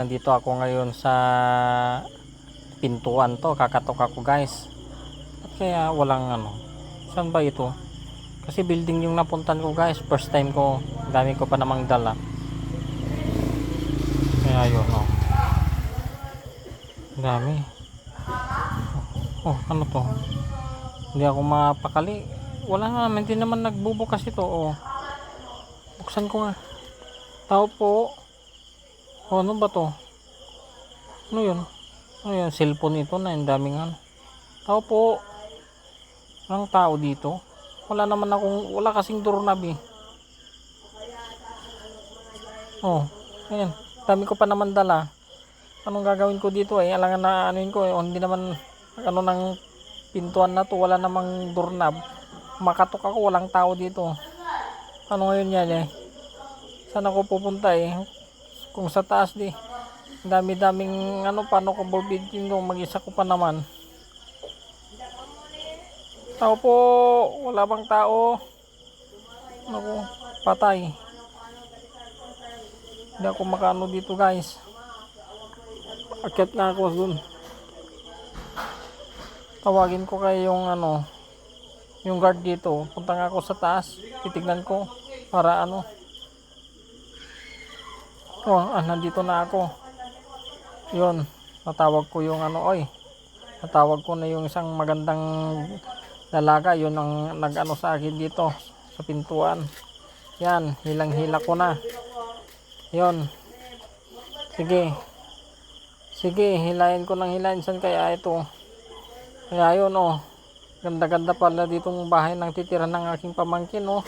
Nandito ako ngayon sa pintuan to, kakatok ako guys. At kaya walang ano, saan ba ito? Kasi building yung napuntan ko guys, first time ko, dami ko pa namang dala. Kaya yun oh, dami. Oh, ano to? Hindi ako mapakali. Wala naman, hindi naman nagbubukas ito oh. Buksan ko nga. Tao po. Oh, ano ba to? Ano yun? Ano yun? Cellphone ito na, yung daming ano. Tao po. Walang tao dito. Wala kasing doorknob eh. Oh, ayan. Dami ko pa naman dala. Anong gagawin ko dito eh? Alangan na anuin ko eh. Oh, hindi naman ano ng pintuan na to. Wala namang doorknob. Makatok ako. Walang tao dito. Ano ngayon yan eh? Saan ako pupunta eh? Kung sa taas di. Dami-daming ano. Paano ko bulbidin doon? Mag-isa ko pa naman. Tao po. Wala bang tao? Naku. Patay. Hindi ako makaano dito guys. Akyat nga ako dun. Tawagin ko kayo yung ano, yung guard dito. Punta nga ako sa taas. Titignan ko para ano. Oh, nandito na ako. Yun. Natawag ko yung ano, oy. Natawag ko na yung isang magandang dalaga. Yun ang nag-ano sa akin dito sa pintuan. Yan, hilang-hila ko na. Yun. Sige. Sige, hilahin ko ng hilahin. Saan kaya ito? Kaya yun oh. Ganda-ganda pala ditong bahay ng titira ng aking pamangkin oh.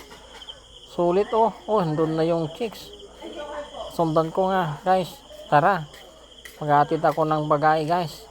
Sulit oh. Oh, doon na yung chicks. Sundan ko nga guys. Tara. Maghatid ako ng bagay guys.